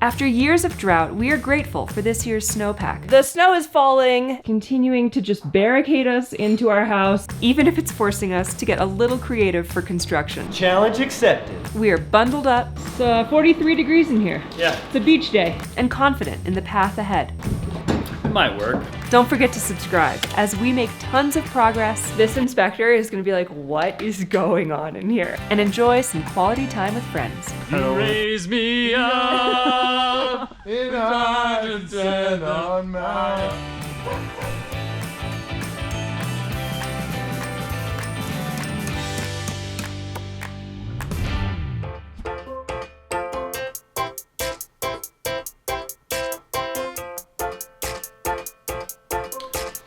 After years of drought, we are grateful for this year's snowpack. The snow is falling, continuing to just barricade us into our house, even if it's forcing us to get a little creative for construction. Challenge accepted. We are bundled up. It's 43 degrees in here. Yeah. It's a beach day. And confident in the path ahead. It might work. Don't forget to subscribe as we make tons of progress. This inspector is gonna be like, what is going on in here? And enjoy some quality time with friends. Raise me up in Argentina on my...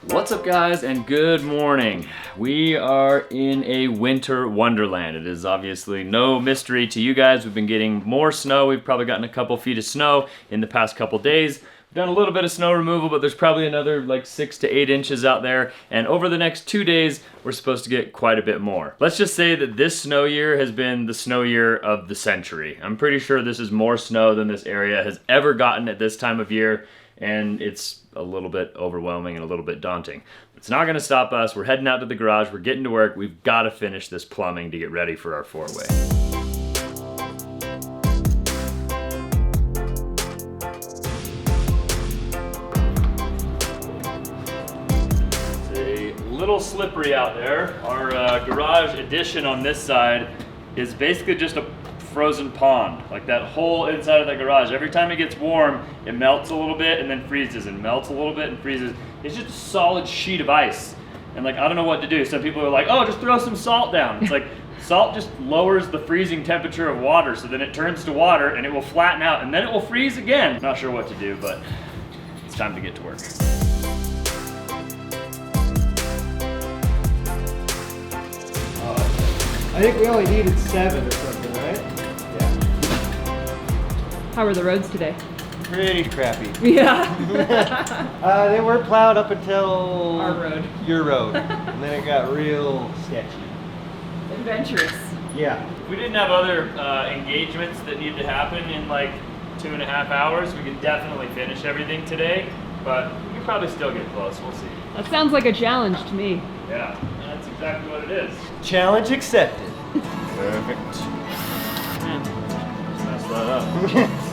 What's up, guys, and good morning. We are in a winter wonderland. It is obviously no mystery to you guys. We've been getting more snow. We've probably gotten a couple feet of snow in the past couple days. We've done a little bit of snow removal, but there's probably another like 6 to 8 inches out there. And over the next 2 days, we're supposed to get quite a bit more. Let's just say that this snow year has been the snow year of the century. I'm pretty sure this is more snow than this area has ever gotten at this time of year. And it's a little bit overwhelming and a little bit daunting. It's not gonna stop us. We're heading out to the garage. We're getting to work. We've gotta finish this plumbing to get ready for our 4-way. It's a little slippery out there. Our garage addition on this side is basically just a frozen pond. Like that whole inside of the garage, every time it gets warm, it melts a little bit and then freezes, and melts a little bit and freezes. It's just a solid sheet of ice. And like, I don't know what to do. Some people are like, oh, just throw some salt down. It's like, salt just lowers the freezing temperature of water, so then it turns to water and it will flatten out and then it will freeze again. I'm not sure what to do, but it's time to get to work. I think we only needed 7 or something, right? How were the roads today? Pretty crappy. Yeah. They were plowed up until Our road. Your road, and then it got real sketchy. Adventurous. Yeah. If we didn't have other engagements that need to happen in like 2.5 hours, we could definitely finish everything today, but we could probably still get close. We'll see. That sounds like a challenge to me. Yeah, that's exactly what it is. Challenge accepted. Perfect. Man, just messed that up.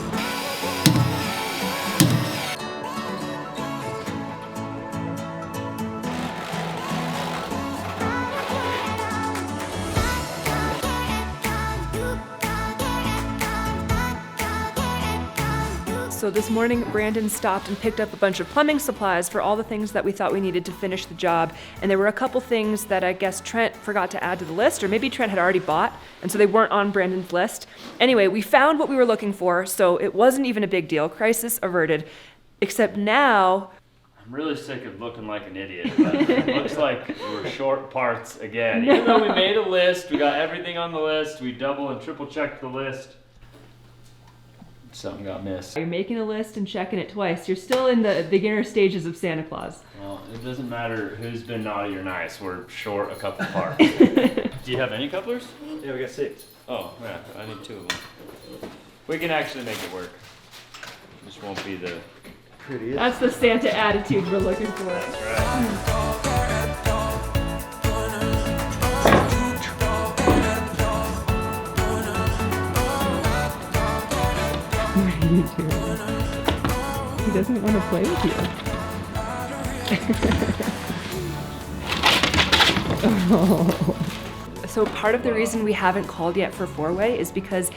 So this morning, Brandon stopped and picked up a bunch of plumbing supplies for all the things that we thought we needed to finish the job. And there were a couple things that I guess Trent forgot to add to the list, or maybe Trent had already bought, and so they weren't on Brandon's list. Anyway, we found what we were looking for, so it wasn't even a big deal. Crisis averted. Except now... I'm really sick of looking like an idiot, but it looks like we're short parts again. Even though we made a list, we got everything on the list, we double and triple checked the list. Something got missed. You're making a list and checking it twice. You're still in the beginner stages of Santa Claus. Well, it doesn't matter who's been naughty or nice. We're short a couple parts. Do you have any couplers? Yeah, we got 6. Oh, yeah, I need 2 of them. We can actually make it work. This won't be the Prettiest. That's the Santa attitude we're looking for. That's right. What are you doing? He doesn't want to play with you. Oh. So part of the reason we haven't called yet for 4-way is because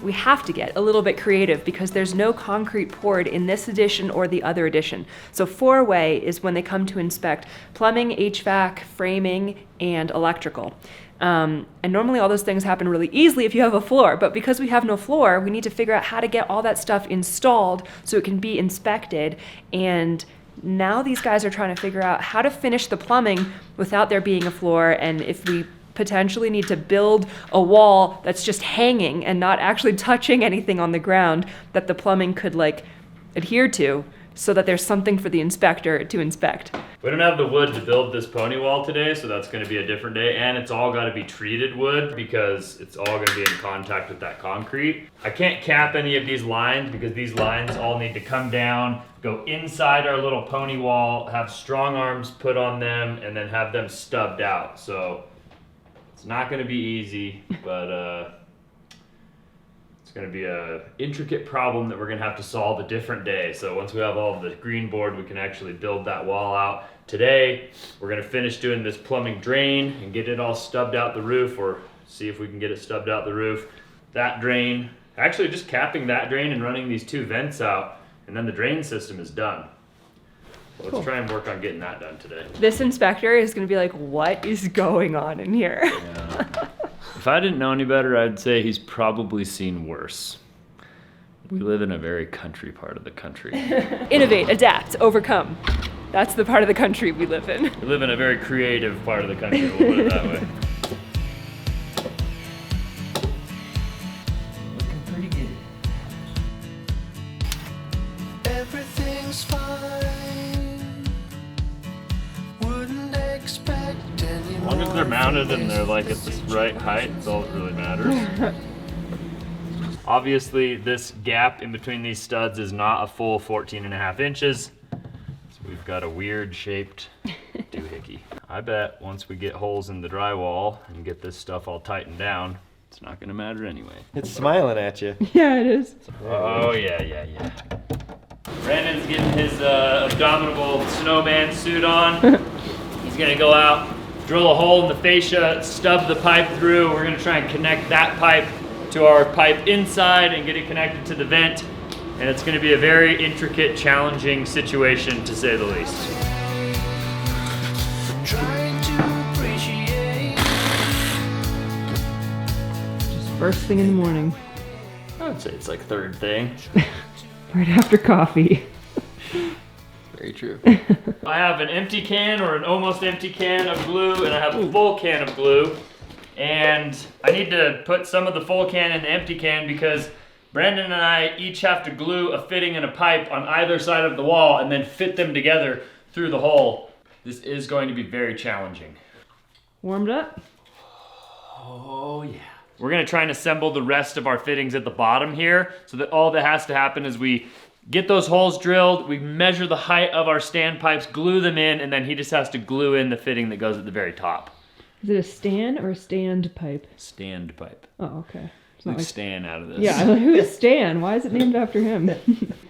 we have to get a little bit creative because there's no concrete poured in this edition or the other edition. So 4-way is when they come to inspect plumbing, HVAC, framing, and electrical. And normally all those things happen really easily if you have a floor, but because we have no floor, we need to figure out how to get all that stuff installed so it can be inspected. And now these guys are trying to figure out how to finish the plumbing without there being a floor, and if we potentially need to build a wall that's just hanging and not actually touching anything on the ground that the plumbing could like adhere to, so that there's something for the inspector to inspect. We don't have the wood to build this pony wall today, so that's gonna be a different day. And it's all gotta be treated wood because it's all gonna be in contact with that concrete. I can't cap any of these lines because these lines all need to come down, go inside our little pony wall, have strong arms put on them, and then have them stubbed out. So it's not gonna be easy, but it's gonna be a intricate problem that we're gonna have to solve a different day. So once we have all of the green board, we can actually build that wall out. Today, we're gonna finish doing this plumbing drain and get it all stubbed out the roof, or see if we can get it stubbed out the roof. That drain, actually just capping that drain and running these 2 vents out, and then the drain system is done. So let's try and work on getting that done today. This inspector is gonna be like, what is going on in here? Yeah. If I didn't know any better, I'd say he's probably seen worse. We live in a very country part of the country. Innovate, adapt, overcome. That's the part of the country we live in. We live in a very creative part of the country, we'll put it that way. Looking pretty good. Everything's fine. Wouldn't expect any As long as they're mounted and they're like at the right height, it's all that really matters. Obviously, this gap in between these studs is not a full 14.5 inches. So we've got a weird shaped doohickey. I bet once we get holes in the drywall and get this stuff all tightened down, it's not gonna matter anyway. It's smiling at you. Yeah, it is. Oh yeah. Brandon's getting his abdominal snowman suit on. He's gonna go out, drill a hole in the fascia, stub the pipe through. We're gonna try and connect that pipe to our pipe inside and get it connected to the vent. And it's gonna be a very intricate, challenging situation to say the least. trying to appreciate. Just first thing in the morning, I would say it's like third thing. right after coffee. Very true. I have an empty can or an almost empty can of glue, and I have a full can of glue. And I need to put some of the full can in the empty can because Brandon and I each have to glue a fitting and a pipe on either side of the wall and then fit them together through the hole. This is going to be very challenging. Warmed up? Oh yeah. We're gonna try and assemble the rest of our fittings at the bottom here so that all that has to happen is we get those holes drilled, we measure the height of our standpipes, glue them in, and then he just has to glue in the fitting that goes at the very top. Is it a stand or a stand pipe? Standpipe. Oh, okay. It's Like not like Stan out of this. yeah, who is Stan? Why is it named after him?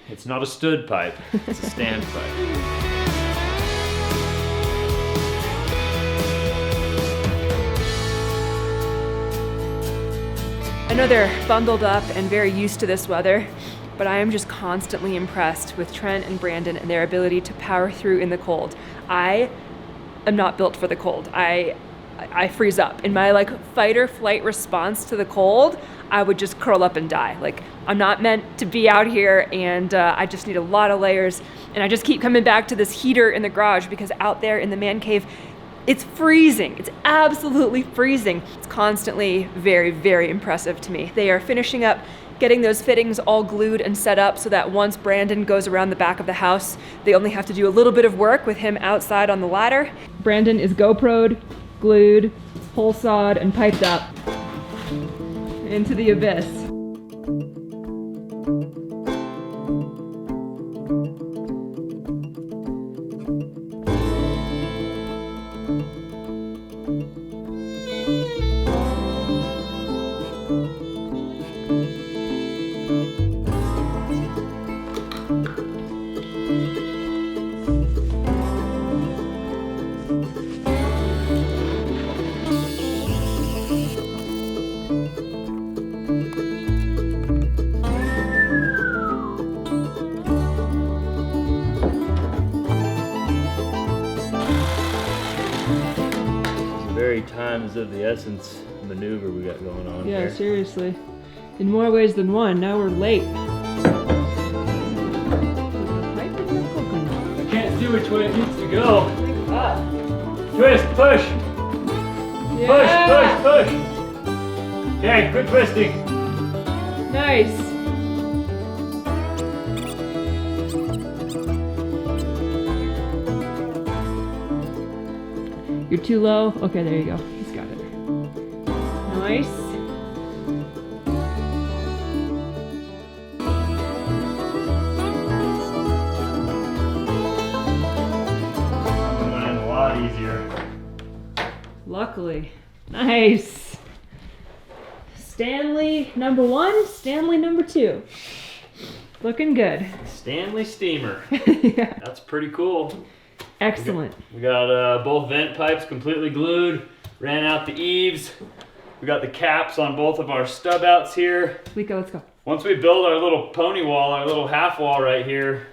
It's not a stood pipe, it's a standpipe. I know they're bundled up and very used to this weather, but I am just constantly impressed with Trent and Brandon and their ability to power through in the cold. I am not built for the cold. I freeze up. In my like fight or flight response to the cold, I would just curl up and die. Like, I'm not meant to be out here, and I just need a lot of layers. And I just keep coming back to this heater in the garage because out there in the man cave, it's freezing. It's absolutely freezing. It's constantly very, very impressive to me. They are finishing up getting those fittings all glued and set up so that once Brandon goes around the back of the house, they only have to do a little bit of work with him outside on the ladder. Brandon is GoPro'd, glued, hole sawed, and piped up into the abyss. Times of the essence maneuver we got going on Yeah, here. seriously. In more ways than one, now we're late. I can't see which way it needs to go. Twist, push, Yeah. push. Okay, quit twisting. Nice. You're too low? Okay, there you go. He's got it. Nice. A lot easier. Luckily. Nice. Stanley number 1, Stanley number 2. Looking good. Stanley steamer. Yeah. That's pretty cool. Excellent. We got both vent pipes completely glued. Ran out the eaves. We got the caps on both of our stub outs here. Liko, let's go. Once we build our little pony wall, our little half wall right here,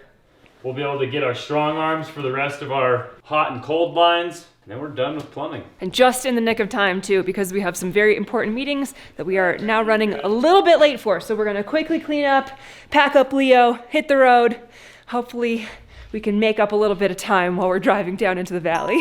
we'll be able to get our strong arms for the rest of our hot and cold lines. And then we're done with plumbing. And just in the nick of time too, because we have some very important meetings that we are now running a little bit late for. So we're gonna quickly clean up, pack up Leo, hit the road. Hopefully we can make up a little bit of time while we're driving down into the valley.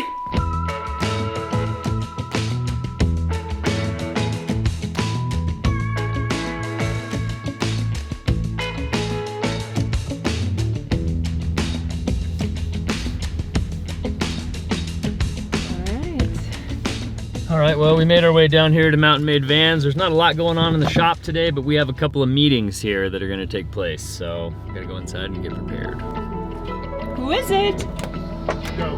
All right, well, we made our way down here to Mountain Made Vans. There's not a lot going on in the shop today, but we have a couple of meetings here that are gonna take place. So we gotta go inside and get prepared. Who is it? Go.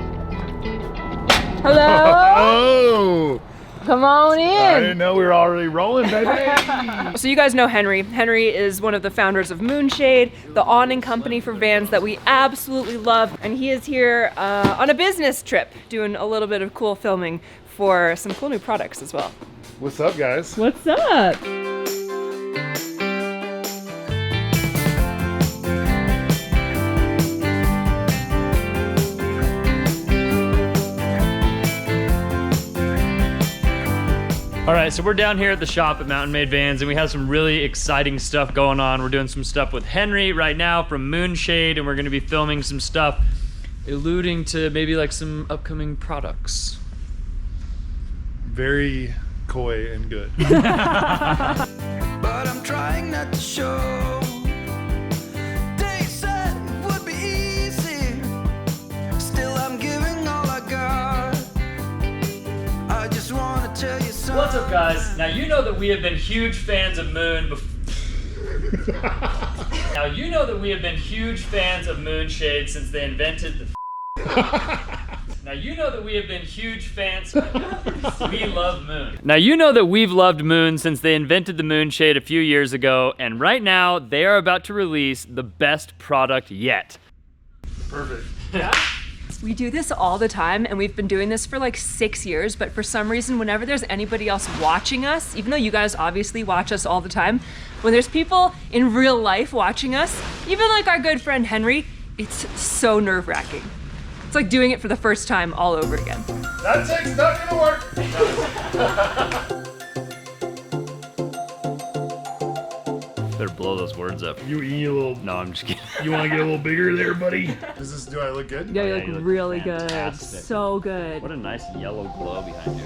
Hello? Oh! Come on I in. didn't know we were already rolling, baby. So you guys know Henry. Henry is one of the founders of Moonshade, the awning company for vans that we absolutely love. And he is here on a business trip, doing a little bit of cool filming for some cool new products as well. What's up, guys? What's up? All right, so we're down here at the shop at Mountain Made Vans, and we have some really exciting stuff going on. We're doing some stuff with Henry right now from Moonshade, and we're gonna be filming some stuff alluding to maybe like some upcoming products. Very coy and good. But I'm trying not to show. They said it would be easy. Still, I'm giving all I got. I just want to tell you something. What's up, guys? Now, you know that we have been huge fans of Now, you know that we have been huge fans of Moonshade since they invented the Now, you know that we have been huge fans. We love Moon. Now, you know that we've loved Moon since they invented the Moonshade a few years ago, and right now they are about to release the best product yet. Perfect. We do this all the time, and we've been doing this for like 6 years, but for some reason, whenever there's anybody else watching us, even though you guys obviously watch us all the time, when there's people in real life watching us, even like our good friend Henry, it's so nerve-wracking. It's like doing it for the first time all over again. That tech's not gonna work. Better blow those words up. You eat a little. No, I'm just kidding. You want to get a little bigger there, buddy? Do I look good? Yeah, you Yeah, look you look really fantastic. good. So good. What a nice yellow glow behind you.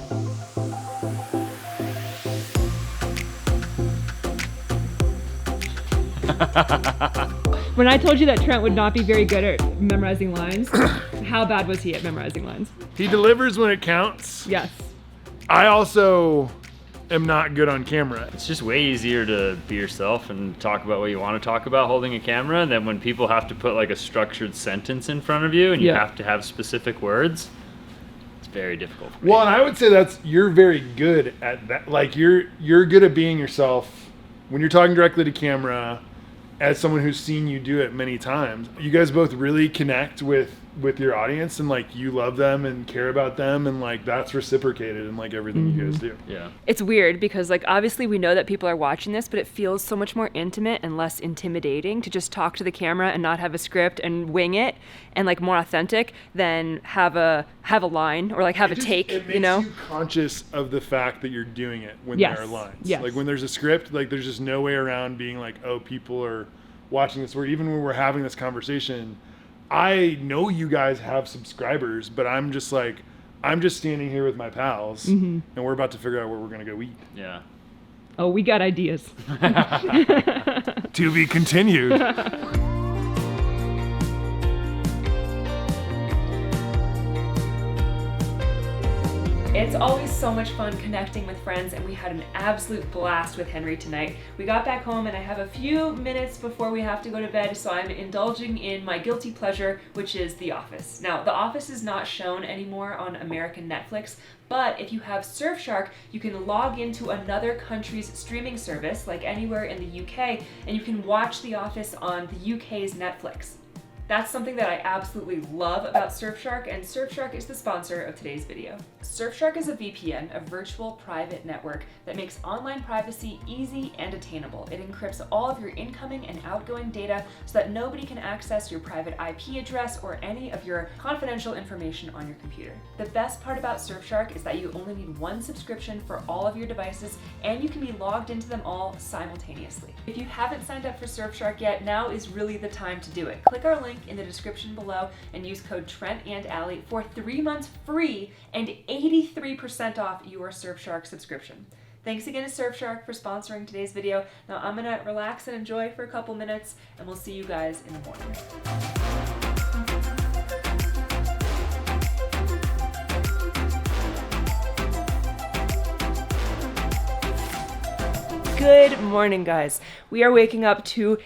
When I told you that Trent would not be very good at memorizing lines, how bad was he at memorizing lines? He delivers when it counts. Yes. I also am not good on camera. It's just way easier to be yourself and talk about what you want to talk about holding a camera than when people have to put like a structured sentence in front of you and you Yeah. have to have specific words. It's very difficult for me. Well, and I would say you're very good at that. Like you're good at being yourself when you're talking directly to camera. As someone who's seen you do it many times, you guys both really connect with your audience, and like you love them and care about them, and like that's reciprocated in like everything you guys do. Yeah. It's weird because like obviously we know that people are watching this, but it feels so much more intimate and less intimidating to just talk to the camera and not have a script and wing it, and like more authentic than have a line or like have a take, It makes you know? you conscious of the fact that you're doing it when Yes, there are lines. yes. Like when there's a script, like there's just no way around being like, oh, people are watching this. Where even when we're having this conversation, I know you guys have subscribers, but I'm just standing here with my pals, and we're about to figure out where we're gonna go eat. Yeah. Oh, we got ideas. To be continued. It's always so much fun connecting with friends, and we had an absolute blast with Henry tonight. We got back home and I have a few minutes before we have to go to bed, so I'm indulging in my guilty pleasure, which is The Office. Now, The Office is not shown anymore on American Netflix, but if you have Surfshark, you can log into another country's streaming service, like anywhere in the UK, and you can watch The Office on the UK's Netflix. That's something that I absolutely love about Surfshark, and Surfshark is the sponsor of today's video. Surfshark is a VPN, a virtual private network that makes online privacy easy and attainable. It encrypts all of your incoming and outgoing data so that nobody can access your private IP address or any of your confidential information on your computer. The best part about Surfshark is that you only need one subscription for all of your devices, and you can be logged into them all simultaneously. If you haven't signed up for Surfshark yet, now is really the time to do it. Click our link in the description below and use code Trent and Allie for 3 months free and 83% off your Surfshark subscription. Thanks again to Surfshark for sponsoring today's video. Now I'm gonna relax and enjoy for a couple minutes, and we'll see you guys in the morning. Good morning, guys. We are waking up to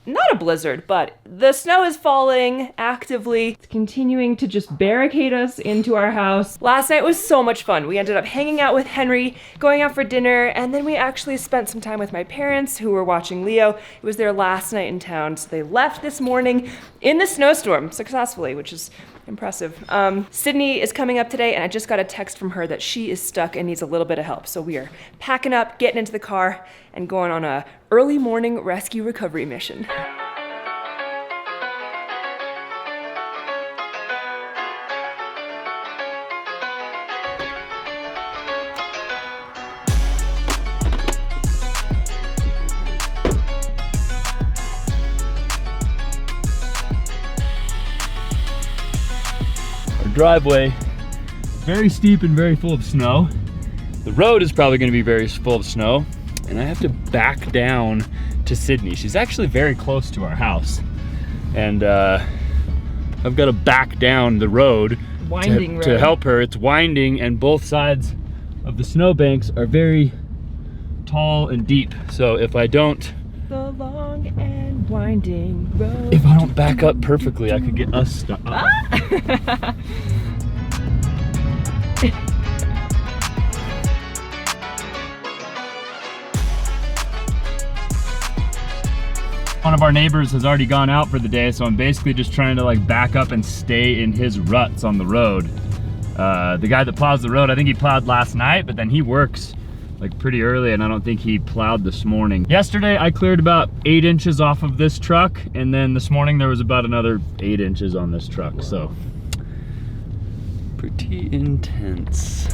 not a blizzard, but the snow is falling actively. It's continuing to just barricade us into our house. Last night was so much fun. We ended up hanging out with Henry, going out for dinner, and then we actually spent some time with my parents who were watching Leo. It was their last night in town, so they left this morning in the snowstorm successfully, which is impressive. Sydney is coming up today, and I just got a text from her that she is stuck and needs a little bit of help. So we are packing up, getting into the car, and going on a early morning rescue recovery mission. Driveway, very steep and very full of snow. The road is probably going to be very full of snow, and I have to back down to Sydney. She's actually very close to our house, and I've got to back down the road, to help her. It's winding, and both sides of the snowbanks are very tall and deep. So if I don't, The long and winding road. if I don't back up perfectly, I could get us stuck. One of our neighbors has already gone out for the day, so I'm basically just trying to like back up and stay in his ruts on the road. The guy that plows the road, I think he plowed last night, but then he works like pretty early, and I don't think he plowed this morning. Yesterday I cleared about 8 inches off of this truck, and then this morning there was about another 8 inches on this truck, so pretty intense.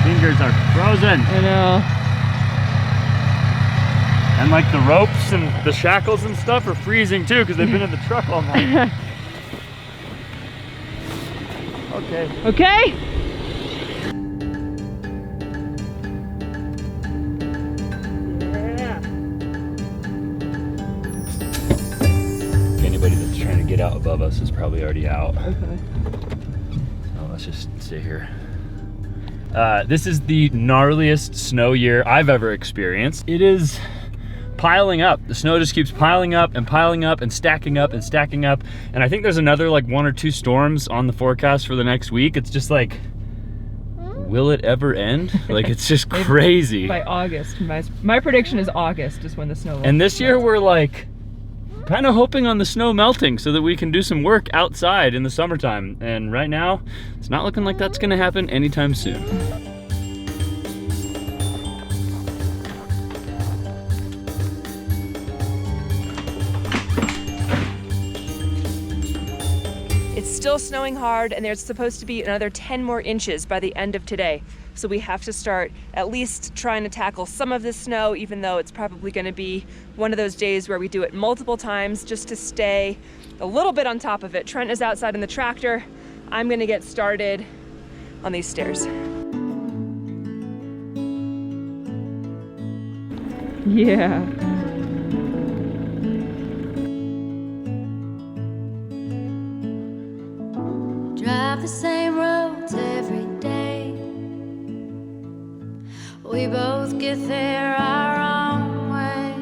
Fingers are frozen. I know. And like the ropes and the shackles and stuff are freezing too, because they've been in the truck all night. Okay. Okay. Yeah. Anybody that's trying to get out above us is probably already out. Okay. So let's just stay here. This is the gnarliest snow year I've ever experienced. It is piling up. The snow just keeps piling up and stacking up and stacking up. And I think there's another like 1 or 2 storms on the forecast for the next week. It's just like, will it ever end? Like, it's just crazy. By August. My prediction is August is when the snow will And this year we're like kind of hoping on the snow melting so that we can do some work outside in the summertime. And right now, it's not looking like that's gonna happen anytime soon. It's still snowing hard, and there's supposed to be another 10 more inches by the end of today. So we have to start at least trying to tackle some of this snow, even though it's probably gonna be one of those days where we do it multiple times just to stay a little bit on top of it. Trent is outside in the tractor. I'm gonna get started on these stairs. Yeah. drive the same roads every day. We both get there our own way.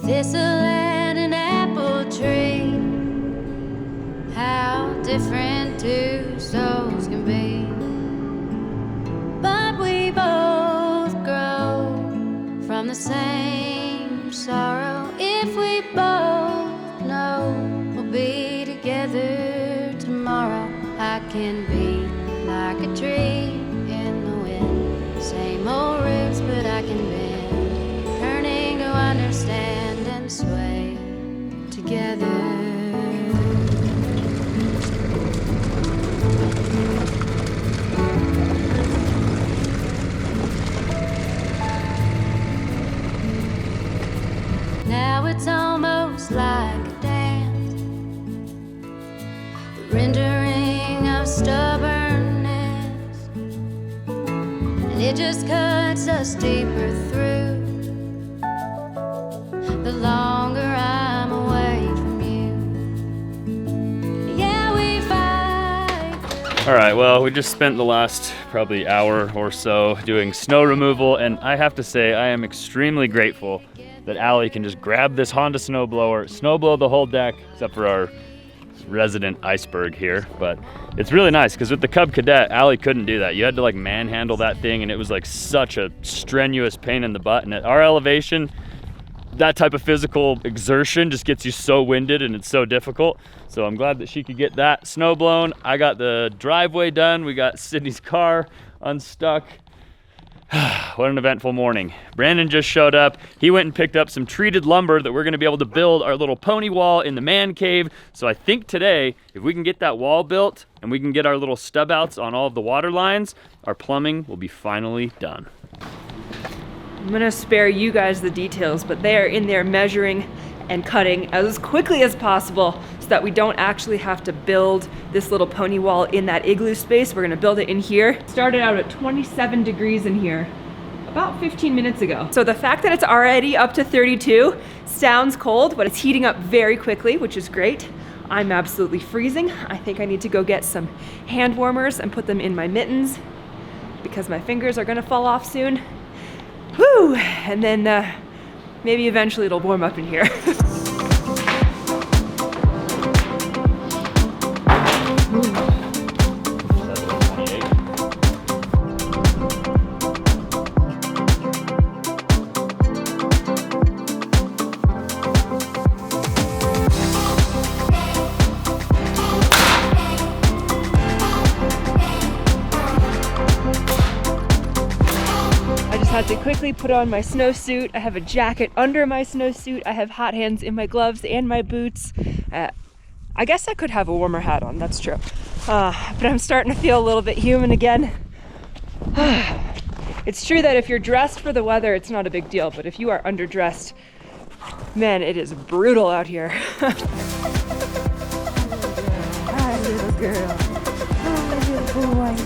Thistle and an apple tree, how different two souls can be. But we both grow from the same sorrow. If we both know we'll be together tomorrow, I can be like a tree in the wind. Same old roots, but I can bend, turning to understand and sway together. Now it's almost like a dance, the rendering of stubbornness, and it just cuts us deeper through the longer I'm away from you. Yeah, we fight. All right, well, we just spent the last probably hour or so doing snow removal, and I have to say I am extremely grateful that Allie can just grab this Honda snowblower, snowblow the whole deck, except for our resident iceberg here. But it's really nice because with the Cub Cadet, Allie couldn't do that. You had to like manhandle that thing, and it was like such a strenuous pain in the butt. And at our elevation, that type of physical exertion just gets you so winded and it's so difficult. So I'm glad that she could get that snow blown. I got the driveway done. We got Sydney's car unstuck. What an eventful morning. Brandon just showed up. He went and picked up some treated lumber that we're gonna be able to build our little pony wall in the man cave. So I think today, if we can get that wall built and we can get our little stub outs on all of the water lines, our plumbing will be finally done. I'm gonna spare you guys the details, but they are in there measuring and cutting as quickly as possible so that we don't actually have to build this little pony wall in that igloo space. We're gonna build it in here. Started out at 27 degrees in here about 15 minutes ago. So the fact that it's already up to 32 sounds cold, but it's heating up very quickly, which is great. I'm absolutely freezing. I think I need to go get some hand warmers and put them in my mittens because my fingers are gonna fall off soon. Whew, and then maybe eventually it'll warm up in here. Had to quickly put on my snowsuit. I have a jacket under my snowsuit. I have hot hands in my gloves and my boots. I guess I could have a warmer hat on, that's true. But I'm starting to feel a little bit human again. It's true that if you're dressed for the weather, it's not a big deal, but if you are underdressed, man, it is brutal out here. Hi, little girl. Hi, little boy.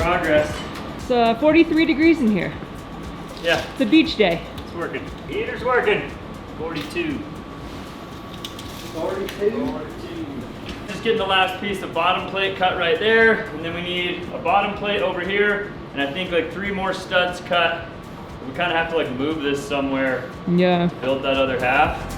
Progress. It's 43 degrees in here. Yeah. It's a beach day. It's working. Heater's working. 42. 42. Just getting the last piece of bottom plate cut right there, and then we need a bottom plate over here, and I think like 3 more studs cut. We kind of have to like move this somewhere. Yeah. Build that other half.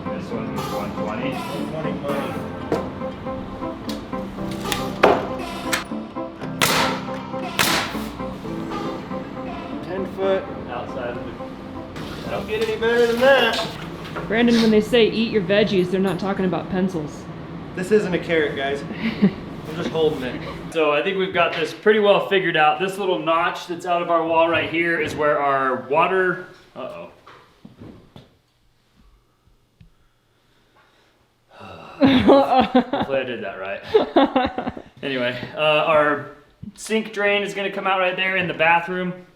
This one's 120. 10 foot. Outside of the... Don't get any better than that. Brandon, when they say eat your veggies, they're not talking about pencils. This isn't a carrot, guys. I'm just holding it. So I think we've got this pretty well figured out. This little notch that's out of our wall right here is where our water... Uh-oh. Hopefully I did that right. Anyway, our sink drain is gonna come out right there in the bathroom.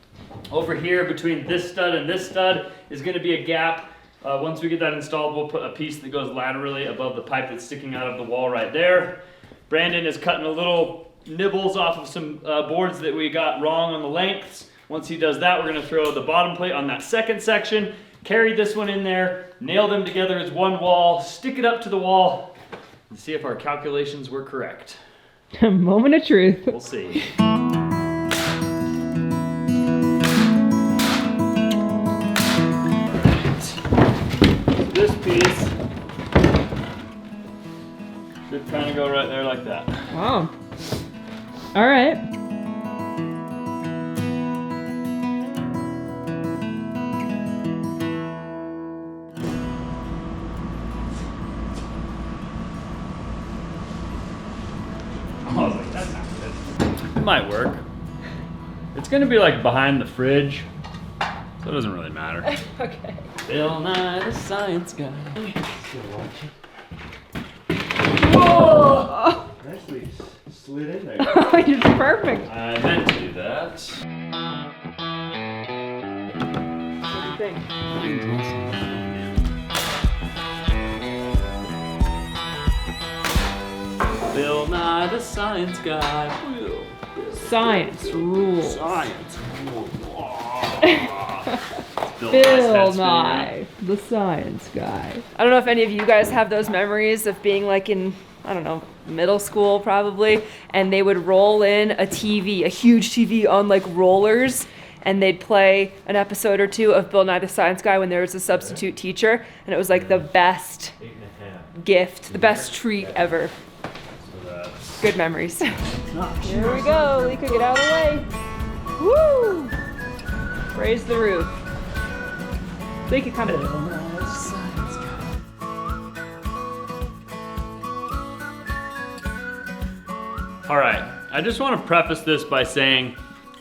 Over here between this stud and this stud is going to be a gap. Once we get that installed, we'll put a piece that goes laterally above the pipe that's sticking out of the wall right there. Brandon is cutting a little nibbles off of some boards that we got wrong on the lengths. Once he does that, we're going to throw the bottom plate on that second section, carry this one in there, nail them together as one wall, stick it up to the wall, and see if our calculations were correct. Moment of truth. We'll see. This piece should kind of go right there like that. Wow. All right. I was like, that's not good. It might work. It's gonna be like behind the fridge, so it doesn't really matter. Okay. Bill Nye the Science Guy. Whoa! Nicely slid in there. It's perfect. I meant to do that. What do you think? Bill Nye the Science Guy. Science rules. Science. Bill Nye, the science guy. I don't know if any of you guys have those memories of being like in, I don't know, middle school probably, and they would roll in a TV, a huge TV on like rollers, and they'd play an episode or two of Bill Nye the Science Guy when there was a substitute teacher, and it was like the best gift, the best treat ever. Good memories. Here we go, Lika, get out of the way. Woo! Raise the roof. Lika, come in. All right, I just want to preface this by saying,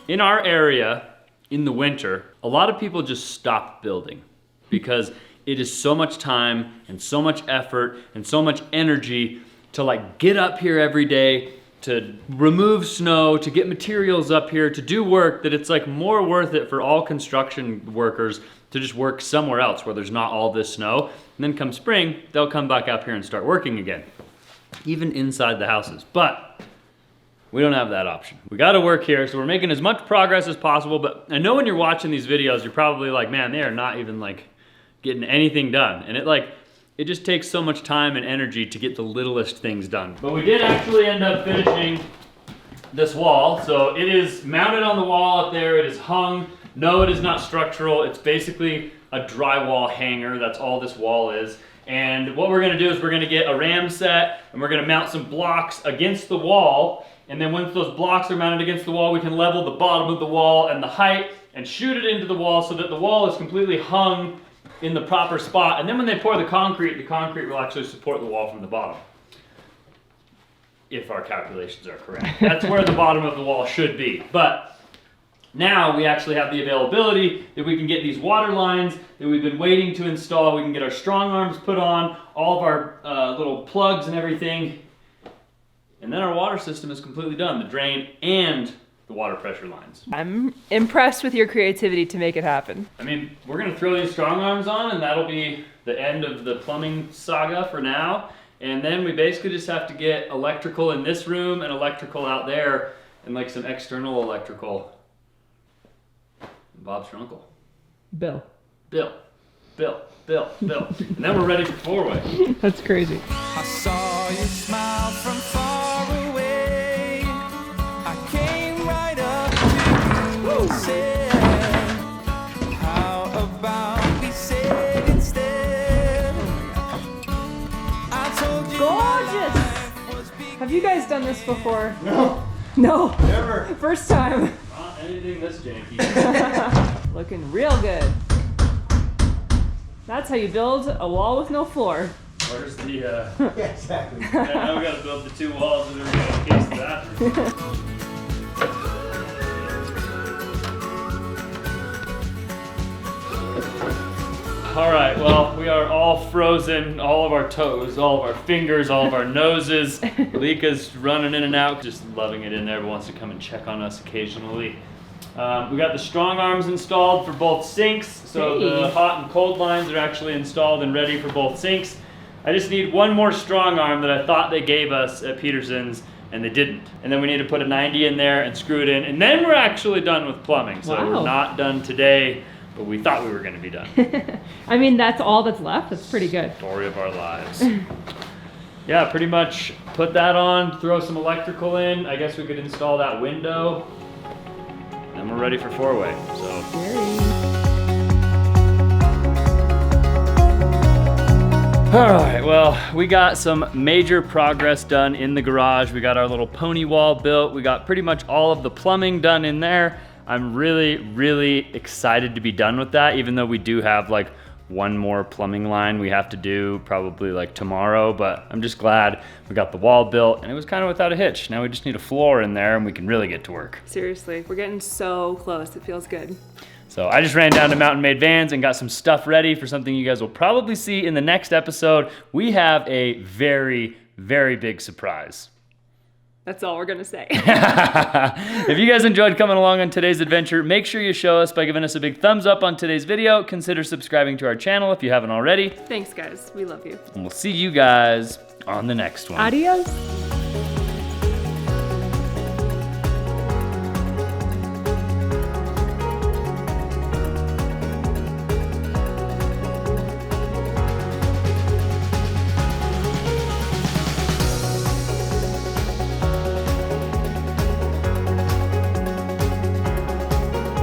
in our area, in the winter, a lot of people just stop building because it is so much time and so much effort and so much energy to like get up here every day, to remove snow, to get materials up here, to do work that it's like more worth it for all construction workers to just work somewhere else where there's not all this snow. And then come spring, they'll come back up here and start working again, even inside the houses. But we don't have that option. We gotta work here, so we're making as much progress as possible, but I know when you're watching these videos, you're probably like, man, they are not even like getting anything done. And it just takes so much time and energy to get the littlest things done. But we did actually end up finishing this wall. So it is mounted on the wall up there. It is hung. No, it is not structural. It's basically a drywall hanger. That's all this wall is. And what we're gonna do is we're gonna get a ram set and we're gonna mount some blocks against the wall. And then once those blocks are mounted against the wall, we can level the bottom of the wall and the height and shoot it into the wall so that the wall is completely hung in the proper spot. And then when they pour the concrete will actually support the wall from the bottom. If our calculations are correct. That's where the bottom of the wall should be. But now we actually have the availability that we can get these water lines that we've been waiting to install. We can get our strong arms put on, all of our little plugs and everything. And then our water system is completely done, the drain and the water pressure lines. I'm impressed with your creativity to make it happen. I mean, we're gonna throw these strong arms on and that'll be the end of the plumbing saga for now. And then we basically just have to get electrical in this room and electrical out there and like some external electrical. And Bob's your uncle. Bill. Bill. And then we're ready for four-way. That's crazy. I saw you smile from far away. I came right up to you and said, how about we said instead? I told you Gorgeous! Have you guys done this before? No, No. never. First time. Not anything this janky. Looking real good. That's how you build a wall with no floor. Where's the, Yeah, exactly. now we gotta build the two walls and then we're gonna encase the bathroom. All right, well, we are all frozen, all of our toes, all of our fingers, all of our noses. Lika's running in and out, just loving it in there, but wants to come and check on us occasionally. We got the strong arms installed for both sinks, so the hot and cold lines are actually installed and ready for both sinks. I just need one more strong arm that I thought they gave us at Peterson's, and they didn't. And then we need to put a 90 in there and screw it in, and then we're actually done with plumbing. So we're not done today, but we thought we were gonna be done. I mean, that's all that's left. That's pretty good. Story of our lives. Yeah, pretty much put that on, throw some electrical in. I guess we could install that window. And we're ready for four-way, so. All right, well, we got some major progress done in the garage. We got our little pony wall built. We got pretty much all of the plumbing done in there. I'm really, really excited to be done with that, even though we do have like one more plumbing line we have to do probably like tomorrow, but I'm just glad we got the wall built and it was kind of without a hitch. Now we just need a floor in there and we can really get to work. Seriously, we're getting so close. It feels good. So I just ran down to Mountain Made Vans and got some stuff ready for something you guys will probably see in the next episode. We have a very, very big surprise. That's all we're gonna say. If you guys enjoyed coming along on today's adventure, make sure you show us by giving us a big thumbs up on today's video. Consider subscribing to our channel if you haven't already. Thanks, guys. We love you. And we'll see you guys on the next one. Adios.